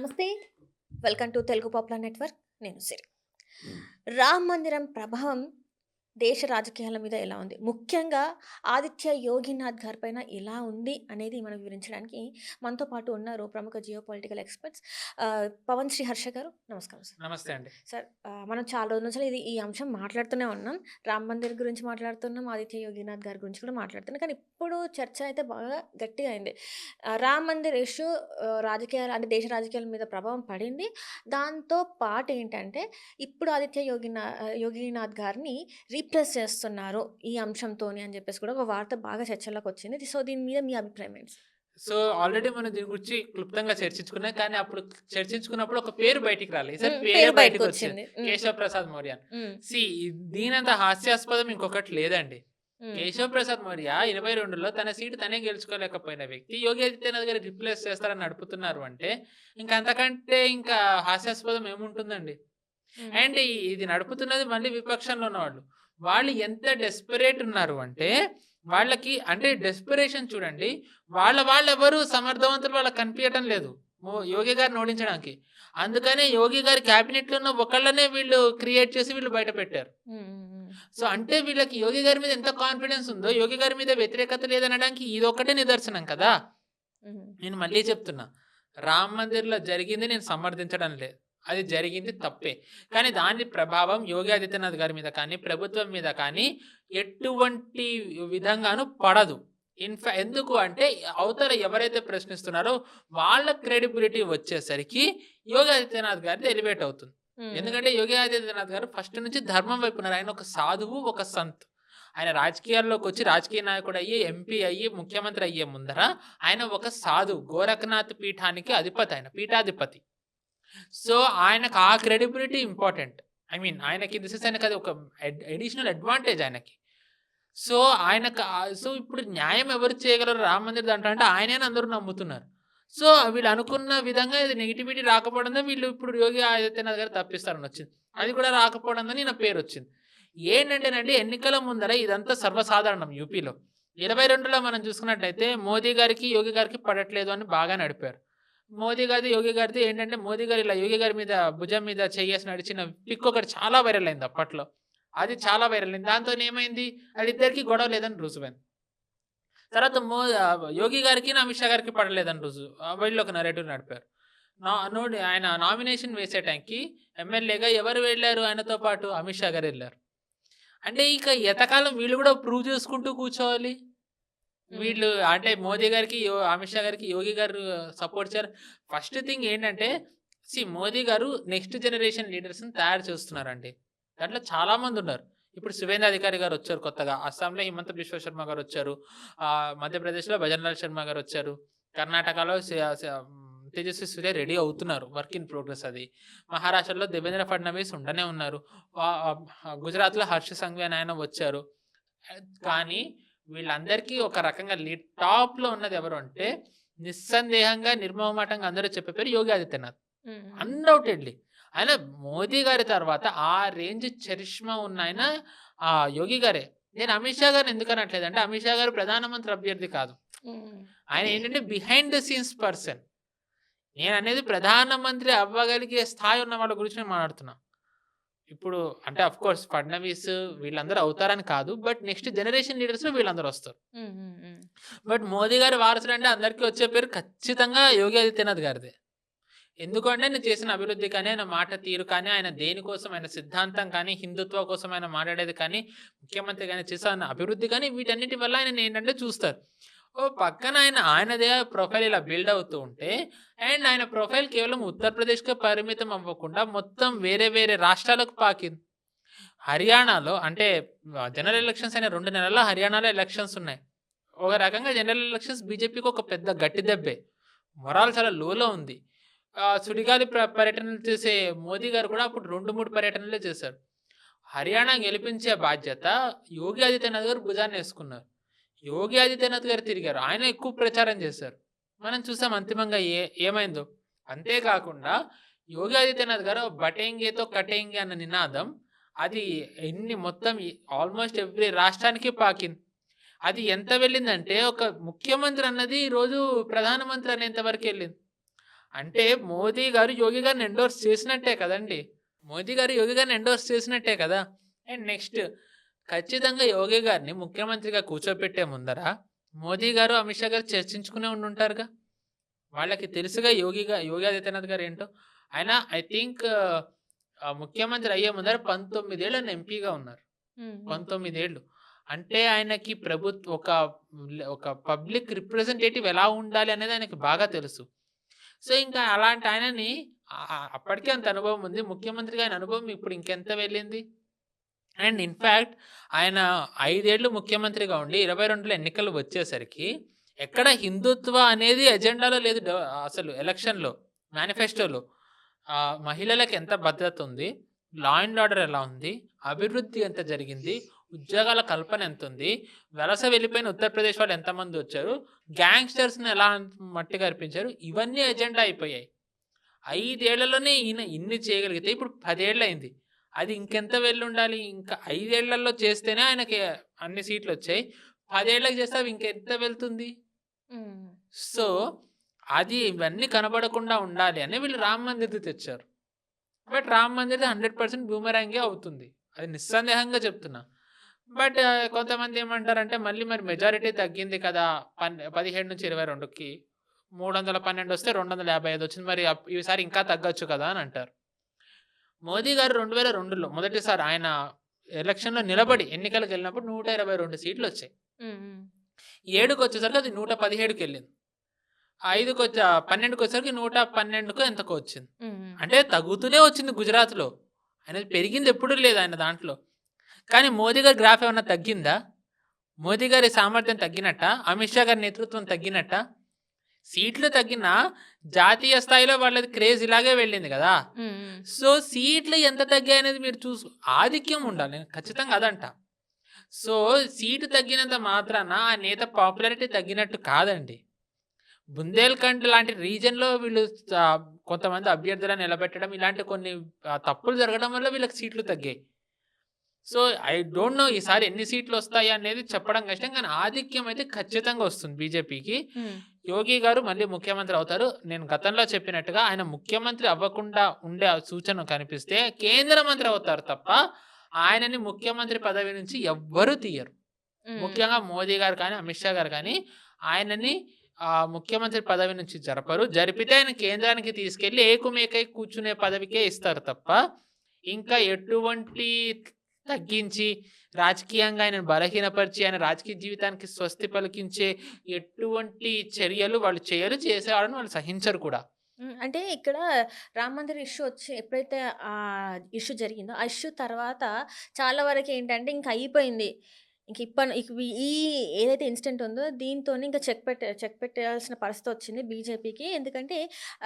నమస్తే. Welcome to Telugu popular network. నేను సిరి. రామ్ మందిరం ప్రభావం దేశ రాజకీయాల మీద ఎలా ఉంది? ముఖ్యంగా ఆదిత్య యోగినాథ్ గారి పైన ఎలా ఉంది అనేది మనం వివరించడానికి మనతో పాటు ఉన్నారు ప్రముఖ geopolitical experts Pavan Sri Harsha garu. నమస్కారం సార్. నమస్తే అండి. సార్, మనం చాలా రోజుల నుంచి ఈ అంశం మాట్లాడుతూనే ఉన్నాం. రామ్ మందిర్ గురించి మాట్లాడుతున్నాం, ఆదిత్య యోగినాథ్ గారి గురించి కూడా మాట్లాడుతున్నాం. కానీ ఇప్పుడు చర్చ అయితే బాగా గట్టిగా అయింది. రామ్ మందిర్ ఇష్యూ రాజకీయాలు అంటే దేశ రాజకీయాల మీద ప్రభావం పడింది. దాంతో పాటు ఏంటంటే ఇప్పుడు ఆదిత్య యోగినాథ్ గారిని రీప్లేస్ చేస్తున్నారు ఈ అంశంతోని అని చెప్పేసి కూడా ఒక వార్త బాగా చర్చలోకి వచ్చింది. సో దీని మీద మీ అభిప్రాయం ఏంటి? సో, ఆల్రెడీ మనం దీని గురించి క్లుప్తంగా చర్చించుకున్నాం. కానీ అప్పుడు చర్చించుకున్నప్పుడు ఒక పేరు బయటికి రాలేదు. ఈసారి పేరే పేరు బయటకు బయటకొచ్చింది. వచ్చింది. కేశవ్ ప్రసాద్ మౌర్య. ఉమ్, సీ దీనంత హాస్యాస్పదం ఇంకొకటి లేదండి. ఉమ్, కేశవ్ ప్రసాద్ మౌర్య 22లో తన సీటు తనే గెలుచుకోలేకపోయిన వ్యక్తి యోగి ఆదిత్యనాథ్ గారు రిప్లేస్ చేస్తారని నడుపుతున్నారు అంటే ఇంకా అంతకంటే ఇంకా హాస్యాస్పదం ఏముంటుందండి. ఉమ్, అండ్ ఇది నడుపుతున్నది మళ్ళీ విపక్షంలో ఉన్నవాళ్ళు. వాళ్ళు ఎంత డెస్పరేట్ ఉన్నారు అంటే వాళ్ళకి అంటే డెస్పరేషన్ చూడండి. వాళ్ళెవరు సమర్థవంతులు వాళ్ళకి కనిపించటం లేదు యోగి గారిని ఓడించడానికి. అందుకనే యోగి గారి క్యాబినెట్ లో ఉన్న ఒకళ్ళనే వీళ్ళు క్రియేట్ చేసి వీళ్ళు బయట పెట్టారు. ఉమ్, ఉమ్, సో అంటే వీళ్ళకి యోగి గారి మీద ఎంత కాన్ఫిడెన్స్ ఉందో, యోగి గారి మీద వ్యతిరేకత లేదనడానికి ఇది ఒకటే నిదర్శనం కదా. ఉమ్, నేను మళ్ళీ చెప్తున్నా, రామ్ మందిర్లో జరిగింది నేను సమర్థించడం లేదు, అది జరిగింది తప్పే. కానీ దాని ప్రభావం యోగి ఆదిత్యనాథ్ గారి మీద కానీ ప్రభుత్వం మీద కానీ ఎటువంటి విధంగానూ పడదు. ఎందుకు అంటే అవతల ఎవరైతే ప్రశ్నిస్తున్నారో వాళ్ళ క్రెడిబిలిటీ వచ్చేసరికి యోగి ఆదిత్యనాథ్ గారిది ఎలివేట్ అవుతుంది. ఉమ్, ఎందుకంటే యోగి ఆదిత్యనాథ్ గారు ఫస్ట్ నుంచి ధర్మం వైపు ఉన్నారు. ఆయన ఒక సాధువు, ఒక సంత్. ఆయన రాజకీయాల్లోకి వచ్చి రాజకీయ నాయకుడు అయ్యి ఎంపీ అయ్యి ముఖ్యమంత్రి అయ్యే ముందర ఆయన ఒక సాధువు, గోరఖనాథ్ పీఠానికి అధిపతి, ఆయన పీఠాధిపతి. సో ఆయనకు ఆ క్రెడిబిలిటీ ఇంపార్టెంట్. ఐ మీన్ ఆయనకి దిస్ ఇస్ ఆయనకి అది ఒక అడిషనల్ అడ్వాంటేజ్ ఆయనకి. సో ఆయనకు సో ఇప్పుడు న్యాయం ఎవరు చేయగలరు రామ్ మందిర్ దాంట్లో అంటే ఆయనే అందరూ నమ్ముతున్నారు. సో వీళ్ళు అనుకున్న విధంగా ఇది నెగిటివిటీ రాకపోవడంతో వీళ్ళు ఇప్పుడు యోగి ఆదిత్యనాథ్ గారు తప్పిస్తారని వచ్చింది. అది కూడా రాకపోవడంతో నా పేరు వచ్చింది. ఏంటంటేనండి, ఎన్నికల ముందర ఇదంతా సర్వసాధారణం. యూపీలో 22లో మనం చూసుకున్నట్లయితే మోదీ గారికి యోగి గారికి పడట్లేదు అని బాగా నడిపారు. మోదీ గారిది యోగి గారిది ఏంటంటే మోదీ గారు ఇలా యోగి గారి మీద భుజం మీద చెయ్యేసి నడిచిన పిక్ ఒకటి చాలా వైరల్ అయింది అప్పట్లో. అది చాలా వైరల్ అయింది. దాంతో ఏమైంది, వాళ్ళిద్దరికి గొడవ లేదని రుజువైంది. తర్వాత యోగి గారికి అమిత్ షా గారికి పడలేదని వీళ్ళు ఒక నరేటివ్ నడిపారు. ఆయన నామినేషన్ వేసే టైంకి ఎమ్మెల్యేగా ఎవరు వెళ్ళారు ఆయనతో పాటు? అమిత్ షా గారు వెళ్ళారు. అంటే ఇక ఎంతకాలం వీళ్ళు కూడా ప్రూవ్ చేసుకుంటూ కూర్చోవాలి. వీళ్ళు అంటే మోదీ గారికి అమిత్ షా గారికి యోగి గారు సపోర్ట్ చేయాలి. ఫస్ట్ థింగ్ ఏంటంటే మోదీ గారు నెక్స్ట్ జనరేషన్ లీడర్స్ని తయారు చేస్తున్నారండి. దాంట్లో చాలా మంది ఉన్నారు. ఇప్పుడు సువేంద్ర అధికారి గారు వచ్చారు కొత్తగా, అస్సాంలో హిమంత బిశ్వ శర్మ గారు వచ్చారు, మధ్యప్రదేశ్లో భజన్లాల్ శర్మ గారు వచ్చారు, కర్ణాటకలో తేజస్వి సూర్య రెడీ అవుతున్నారు, వర్క్ ఇన్ ప్రోగ్రెస్ అది. మహారాష్ట్రలో దేవేంద్ర ఫడ్నవీస్ ఉండనే ఉన్నారు. గుజరాత్లో హర్ష సంఘవి అని ఆయన వచ్చారు. కానీ వీళ్ళందరికీ ఒక రకంగా టాప్లో ఉన్నది ఎవరు అంటే నిస్సందేహంగా నిర్మోహమాటంగా అందరూ చెప్పే పేరు యోగి ఆదిత్యనాథ్. అన్డౌటెడ్లీ ఆయన మోదీ గారి తర్వాత ఆ రేంజ్ చరిష్మా ఉన్న ఆయన యోగి గారే. నేను అమిత్ షా గారిని ఎందుకు అనట్లేదు అంటే అమిత్ షా గారు ప్రధానమంత్రి అభ్యర్థి కాదు. ఆయన ఏంటంటే బిహైండ్ ద సీన్స్ పర్సన్. నేను అనేది ప్రధానమంత్రి అవ్వగలిగే స్థాయి ఉన్న వాళ్ళ గురించి నేను మాట్లాడుతున్నా. ఇప్పుడు అంటే అఫ్ కోర్స్ ఫడ్నవీస్ వీళ్ళందరూ అవుతారని కాదు, బట్ నెక్స్ట్ జనరేషన్ లీడర్స్ వీళ్ళందరూ వస్తారు. బట్ మోదీ గారి వారసుడు అంటే అందరికీ వచ్చే పేరు ఖచ్చితంగా యోగి ఆదిత్యనాథ్ గారిదే. ఎందుకంటే ఆయన చేసిన అభివృద్ధి కానీ, ఆయన మాట తీరు కానీ, ఆయన దేనికోసం, ఆయన సిద్ధాంతం కానీ, హిందుత్వ కోసం ఆయన మాట్లాడేది కానీ, ముఖ్యమంత్రి కానీ చేసిన అభివృద్ధి కానీ, వీటన్నిటి వల్ల ఆయన ఏంటంటే చూస్తారు. ఓ పక్కన ఆయనదే ప్రొఫైల్ ఇలా బిల్డ్ అవుతూ ఉంటే, అండ్ ఆయన ప్రొఫైల్ కేవలం ఉత్తరప్రదేశ్కే పరిమితం అవ్వకుండా మొత్తం వేరే వేరే రాష్ట్రాలకు పాకింది. హర్యానాలో అంటే జనరల్ ఎలక్షన్స్ అయిన 2 నెలల్లో హర్యానాలో ఎలక్షన్స్ ఉన్నాయి. ఒక రకంగా జనరల్ ఎలక్షన్స్ బీజేపీకి ఒక పెద్ద గట్టి దెబ్బే. మొరాల్ చాలా లోలో ఉంది. సుడిగాలి పర్యటనలు చేసే మోదీ గారు కూడా అప్పుడు 2-3 పర్యటనలే చేశారు. హర్యానా గెలిపించే బాధ్యత యోగి ఆదిత్యనాథ్ గారు భుజాన్ని వేసుకున్నారు. యోగి ఆదిత్యనాథ్ గారు తిరిగారు, ఆయన ఎక్కువ ప్రచారం చేశారు. మనం చూసాం అంతిమంగా ఏమైందో. అంతేకాకుండా యోగి ఆదిత్యనాథ్ గారు బటేంగేతో కటేంగే అన్న నినాదం అది మొత్తం ఆల్మోస్ట్ ఎవ్రీ రాష్ట్రానికి పాకింది. అది ఎంత వెళ్ళిందంటే ఒక ముఖ్యమంత్రి అన్నది ఈరోజు ప్రధానమంత్రి అనేంత వరకు వెళ్ళింది. అంటే మోదీ గారు యోగి గారిని ఎండోర్స్ చేసినట్టే కదండీ! మోదీ గారు యోగి గారిని ఎండోర్స్ చేసినట్టే కదా! అండ్ నెక్స్ట్ ఖచ్చితంగా యోగి గారిని ముఖ్యమంత్రిగా కూర్చోపెట్టే ముందర మోదీ గారు, అమిత్ షా గారు చర్చించుకునే ఉండుంటారుగా. వాళ్ళకి తెలుసుగా యోగి ఆదిత్యనాథ్ గారు ఏంటో. ఆయన ఐ థింక్ ముఖ్యమంత్రి అయ్యే ముందర 19 ఏళ్ళు ఆయన ఎంపీగా ఉన్నారు. హ్మ్. 19 ఏళ్ళు. అంటే ఆయనకి ఒక పబ్లిక్ రిప్రజెంటేటివ్ ఎలా ఉండాలి అనేది ఆయనకి బాగా తెలుసు. సో, ఇంకా అలాంటి ఆయనని అప్పటికే అంత అనుభవం ఉంది. ముఖ్యమంత్రిగా ఆయన అనుభవం ఇప్పుడు ఇంకెంత వెళ్ళింది. అండ్ ఇన్‌ఫాక్ట్ ఆయన 5 ఏళ్ళు ముఖ్యమంత్రిగా ఉండి 22లో ఎన్నికలు వచ్చేసరికి ఎక్కడ హిందుత్వ అనేది ఎజెండాలో లేదు. అసలు ఎలక్షన్‌లో, మేనిఫెస్టోలో. మహిళలకు ఎంత భద్రత ఉంది? లా అండ్ ఆర్డర్ ఎలా ఉంది? అభివృద్ధి ఎంత జరిగింది? ఉద్యోగాల కల్పన ఎంతుంది? వలస వెళ్ళిపోయిన ఉత్తరప్రదేశ్ వాళ్ళు ఎంతమందొచ్చారు? గ్యాంగ్‌స్టర్స్‌ని ఎలా మట్టి కరిపించారు? ఇవన్నీ ఎజెండా అయిపోయాయి. 5 ఏళ్లలోనే ఈయన ఇన్ని చేయగలిగితే ఇప్పుడు 10 ఏళ్లయింది. అది ఇంకెంత వెళ్ళుండాలి? ఇంకా 5 ఏళ్లలో చేస్తేనే ఆయనకి అన్ని సీట్లొచ్చాయి. 10 ఏళ్ళకి చేస్తే అవి ఇంకెంత వెళ్తుంది? హ్మ్. సో, అది ఇవన్నీ కనబడకుండా ఉండాలి అని వీళ్ళు రామ్ మందిర్‌ది తెచ్చారు. బట్ రామ్ మందిర్‌ది 100% బూమరాంగే అవుతుంది. అది నిస్సందేహంగా చెప్తున్నా. బట్ కొంతమంది ఏమంటారంటే మళ్ళీ మరి మెజారిటీ తగ్గింది కదా! 17-22కి 312 వస్తే 255 వచ్చింది. మరి ఈసారి ఇంకా తగ్గొచ్చు కదా! అని అంటారు. మోదీ గారు 2002లో మొదటిసారి ఆయన ఎలక్షన్‌లో నిలబడి ఎన్నికలకెళ్ళినప్పుడు 122 సీట్లొచ్చాయి. హ్మ్. హ్మ్. 7కొచ్చేసరికి అది 117కెళ్ళింది. 12కొచ్చేసరికి 112కో ఎంతకో వచ్చింది. హ్మ్. హ్మ్. అంటే తగ్గుతూనే వచ్చింది గుజరాత్‌లో. ఆయనది పెరిగింది ఎప్పుడూ లేదు ఆయన దాంట్లో. కానీ మోదీ గారి గ్రాఫ్ ఏమన్నా తగ్గిందా? మోదీ గారి సామర్థ్యం తగ్గినట్టా? అమిత్ షా గారి నేతృత్వం తగ్గినట్టా? సీట్లు తగ్గినా జాతీయ స్థాయిలో వాళ్ళది క్రేజ్ ఇలాగే వెళ్ళింది గదా! హ్మ్. హ్మ్. సో, సీట్లు ఎంత తగ్గాయనేది మీరు ఆధిక్యం ఉండాలి. నేను ఖచ్చితంగా అదంటా. సో, సీటు తగ్గినంత మాత్రాన ఆ నేత పాపులారిటీ తగ్గినట్టు కాదండి. బుందేల్‌ఖండ్ లాంటి రీజియన్‌లో వీళ్ళు కొంతమంది అభ్యర్థులను నిలబెట్టడం ఇలాంటి కొన్ని తప్పులు జరగడం వల్ల వీళ్ళకి సీట్లు తగ్గాయి. సో, ఐ డోంట్ నో ఈసారి ఎన్ని సీట్లొస్తాయి అనేది చెప్పడం కష్టం. కానీ ఆధిక్యం అయితే ఖచ్చితంగా వస్తుంది బీజేపీకి. హ్మ్. యోగి గారు మళ్ళీ ముఖ్యమంత్రి అవుతారు. నేను గతంలో చెప్పినట్టుగా ఆయన ముఖ్యమంత్రి అవ్వకుండా ఉండే సూచన కనిపిస్తే కేంద్ర మంత్రి అవుతారు తప్ప, ఆయనని ముఖ్యమంత్రి పదవి నుంచి ఎవ్వరు తీయరు. హ్మ్. ముఖ్యంగా మోదీ గారు కానీ, అమిత్ షా గారు కానీ ఆయనని ముఖ్యమంత్రి పదవి నుంచి జరపరు. జరిపితే ఆయన కేంద్రానికి తీసుకెళ్ళి ఏకుమేకై కూర్చునే పదవికే ఇస్తారు తప్ప, ఇంకా ఎటువంటి తగ్గించి, రాజకీయంగా ఆయనను బలహీనపరిచి, ఆయన రాజకీయ జీవితానికి స్వస్తి పలికించే ఎటువంటి చర్యలు వాళ్ళు చేయరు. చేసేవాళ్ళని వాళ్ళు సహించరు కూడా. హ్మ్. అంటే ఇక్కడ రామ్ మందిర్ ఇష్యూ వచ్చి ఎప్పుడైతే ఇష్యూ జరిగిందో, ఆ ఇష్యూ తర్వాత చాలా వరకేంటంటే ఇంక అయిపోయింది. ఇంక ఇక ఈ ఏదైతే ఇన్సిడెంట్ ఉందో దీంతోని ఇంక చెక్ పెట్టేయాల్సిన పరిస్థితొచ్చింది బీజేపీకి. ఎందుకంటే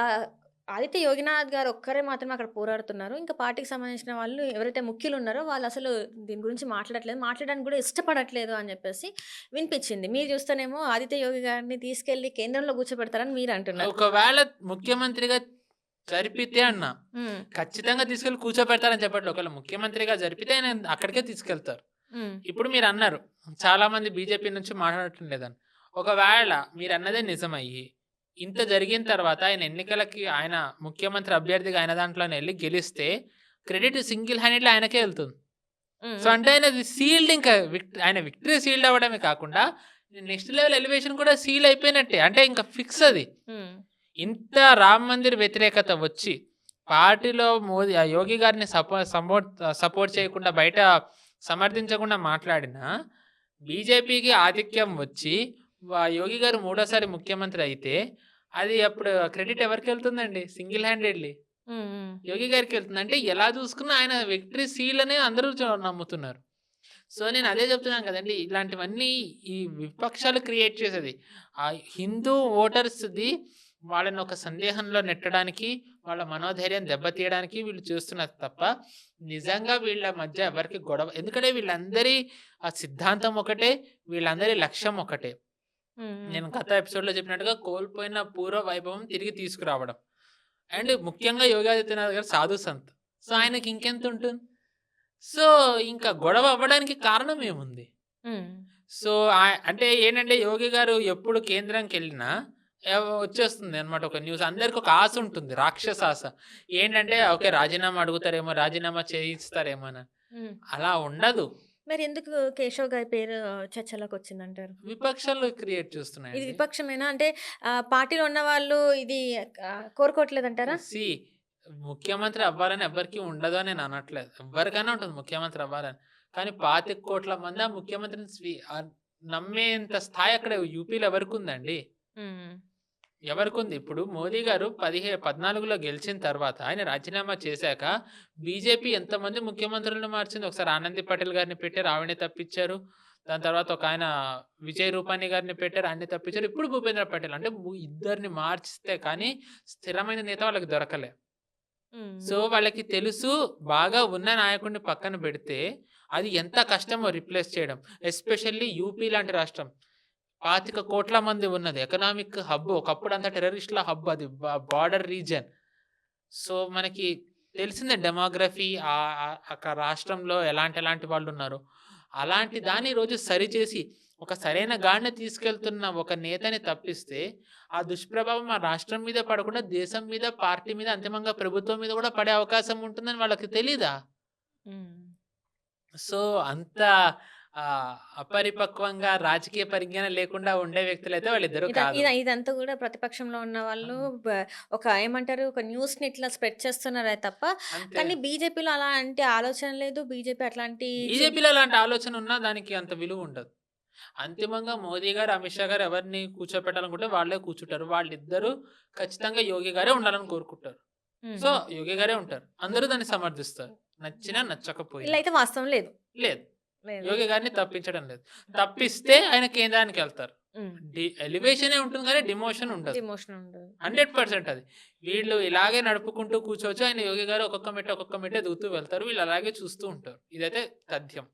ఆహ్, ఆదిత్య యోగినాథ్ గారు ఒక్కరే మాత్రమే అక్కడ పోరాడుతున్నారు. ఇంకా పార్టీకి సంబంధించిన వాళ్ళు ఎవరైతే ముఖ్యులున్నారో వాళ్ళసలు దీని గురించి మాట్లాడట్లేదు. మాట్లాడడానికి గూడా ఇష్టపడట్లేదు అని జెప్పేసి వినిపిచ్చింది. మీరు చూస్తేనేమో ఆదిత్య యోగి గారిని తీసుకెళ్ళి కేంద్రంలో కూర్చోబెడతారని మీరంటున్నారు. ఒకవేళ ముఖ్యమంత్రిగా జరిపితే అన్నా, హ్మ్. ఖచ్చితంగా తీసుకెళ్ళి కూర్చోపెడతారని చెప్పట్లే. ఒకవేళ ముఖ్యమంత్రిగా జరిపితే ఆయన అక్కడికే తీసుకెళ్తారు. హ్మ్. ఇప్పుడు మీరన్నారు, చాలామంది బీజేపీ నుంచి మాట్లాడటం లేదని. ఒకవేళ మీరన్నదే నిజమయ్యి, ఇంత జరిగిన తర్వాత ఆయన ముఖ్యమంత్రి అభ్యర్థిగా ఆయన దాంట్లోనే ఎళ్లి గెలిస్తే, క్రెడిట్ సింగిల్ హ్యాండెడ్‌లీ ఆయనకే ఎళ్తుంది. హ్మ్. సో, అంటే ఆయనది సీల్డ్ ఇంకా ఆయన విక్టరీ సీల్డ్ అవ్వడమే కాకుండా, నెక్స్ట్ లెవెల్ ఎలివేషన్ కూడా సీల్ అయిపోయినట్టే. అంటే ఇంకా ఫిక్స్ అది. హ్మ్. ఇంత రామ్ మందిర్ వ్యతిరేకత వచ్చి, పార్టీలో యోగి గారిని సపోర్ట్ చేయకుండా బయట సమర్థించకుండా మాట్లాడినా, బీజేపీకి ఆధిక్యం వచ్చి, యోగి గారు మూడోసారి ముఖ్యమంత్రి అయితే, అది అప్పుడు క్రెడిట్ ఎవరికెళ్తుందండి? సింగిల్ హ్యాండెడ్‌లీ హ్మ్. హ్మ్. యోగి గారికెళ్తుంది. అంటే ఎలా చూసుకున్నా ఆయన విక్టరీ సీల్ అనే అందరూ నమ్ముతున్నారు. సో, నేను అదే చెప్తున్నాను కదండీ! ఇలాంటివన్నీ ఈ విపక్షాలు క్రియేట్ చేసేది. హిందూ ఓటర్స్‌ది వాళ్ళని ఒక సందేహంలో నెట్టడానికి, వాళ్ళ మనోధైర్యం దెబ్బతీయడానికి వీళ్ళు చేస్తున్నది తప్ప, నిజంగా వీళ్ళ మధ్య ఎవరికీ గొడవ ఎందుకంటే వీళ్ళందరి సిద్ధాంతం ఒకటే, వీళ్ళందరి లక్ష్యం ఒకటే. హ్మ్. హ్మ్. నేను గత ఎపిసోడ్‌లో చెప్పినట్టుగా కోల్పోయిన పూర్వ వైభవం తిరిగి తీసుకురావడం. అండ్ ముఖ్యంగా యోగి ఆదిత్యనాథ్ గారు సాధు సంత్. సో, ఆయనకి ఇంకెంతుంటుంది? సో, ఇంకా గొడవ అవ్వడానికి కారణం ఏముంది? హ్మ్. సో, అంటే ఏంటంటే యోగి గారు ఎప్పుడు కేంద్రంకెళ్ళినా వచ్చేస్తుంది అనమాట ఒక న్యూస్. అందరికి ఒక ఆశ ఉంటుంది. రాక్షస ఆశ. ఏంటంటే ఓకే. రాజీనామా అడుగుతారేమో, రాజీనామా చేయిస్తారేమోనని. హ్మ్. అలా ఉండదు. మరి ఎందుకు కేశవ్ గారి పేరు చర్చలోకొచ్చిందంటారు? విపక్షాలు క్రియేట్ ఇది చేస్తున్నాయండి. విపక్షమేనా? అంటే పార్టీలో ఉన్నవాళ్ళు ఇది కోరుకోవట్లేదంటారా? సీ ముఖ్యమంత్రి అవ్వాలని ఎవ్వరికీ ఉండదు అని నేను అనట్లేదు. ఎవ్వరికైనా ఉంటుంది ముఖ్యమంత్రి అవ్వాలని. కానీ 25,00,00,000 మంది ఆ ముఖ్యమంత్రిని నమ్మేంత స్థాయి అక్కడ యూపీలో ఎవరికుందండి? హ్మ్. ఎవరికుంది? ఇప్పుడు మోదీ గారు 14లో గెలిచిన తర్వాత ఆయన రాజీనామా చేశాక బీజేపీ ఎంతమంది ముఖ్యమంత్రులను మార్చింది. ఒకసారి ఆనంది పటేల్ గారిని పెట్టారు. ఆవిడని తప్పించారు. దాని తర్వాత ఒకాయన విజయ్ రూపానీ గారిని పెట్టారు. ఆయన్ని తప్పించారు. ఇప్పుడు భూపేంద్ర పటేల్. అంటే ఇద్దరిని మార్చితే కానీ స్థిరమైన నేత వాళ్ళకి దొరకలే. హ్మ్. సో, వాళ్ళకి తెలుసు బాగా ఉన్న నాయకుడిని పక్కన పెడితే అది ఎంత కష్టమో రిప్లేస్ చేయడం. ఎస్పెషల్లీ యూపీ లాంటి రాష్ట్రం. 25,00,00,000 మంది ఉన్నది. Economic hub. ఒకప్పుడంతా టెర్రరిస్ట్‌ల హబ్ అది. Border region. సో, మనకి తెలిసిందే డెమోగ్రఫీ రాష్ట్రంలో ఎలాంటి వాళ్ళున్నారో. అలాంటి దాన్ని ఈరోజు సరిచేసి ఒక సరైన గాడిని తీసుకెళ్తున్న ఒక నేతని తప్పిస్తే, ఆ దుష్ప్రభావం ఆ రాష్ట్రం మీద పడకుండా దేశం మీద, పార్టీ మీద, అంతిమంగా ప్రభుత్వం మీద కూడా పడే అవకాశం ఉంటుందని వాళ్ళకి తెలీదా? హ్మ్. సో, అంత అపరిపక్వంగా రాజకీయ పరిజ్ఞానం లేకుండా ఉండే వ్యక్తులైతే వాళ్ళిద్దరూ కాదు. ఇదంతా గూడా ప్రతిపక్షంలో ఉన్న వాళ్ళు ఒక ఏమంటారు? ఒక న్యూస్‌ని ఇట్లా స్ప్రెడ్ చేస్తున్నారే తప్ప, అంతే. కానీ బీజేపీలో అలాంటి ఆలోచన లేదు. బీజేపీ అట్లాంటి బీజేపీలో అలాంటి ఆలోచన ఉన్నా దానికి అంత విలువ ఉండదు. అంతిమంగా మోదీ గారు, అమిత్ షా గారు ఎవరిని కూర్చోపెట్టాలనుకుంటే వాళ్ళే కూర్చుంటారు. వాళ్ళిద్దరూ ఖచ్చితంగా యోగి గారే ఉండాలని కోరుకుంటారు. సో, హుహు. యోగి గారే ఉంటారు. అందరూ దాన్ని సమర్థిస్తారు. నచ్చినా, నచ్చకపోయినా. ఇలా అయితే వాస్తవం లేదు. లేదు. లేదు. యోగి గారిని తప్పించడం లేదు. తప్పిస్తే ఆయన కేంద్రానికెళ్తారు. హ్మ్. ఎలివేషనే ఉంటుంది గానీ డిమోషన్ ఉండదు. ఎమోషన్ ఉండదు. 100% అది. వీళ్ళు ఇలాగే నడుపుకుంటూ కూర్చోవచ్చు. ఆయన యోగి గారు ఒక్కొక్క మెట్టు, ఒక్కొక్క మెట్టు ఎదుగుతూ వెళ్తారు. వీళ్ళు అలాగే చూస్తూ ఉంటారు. ఇదైతే తథ్యం.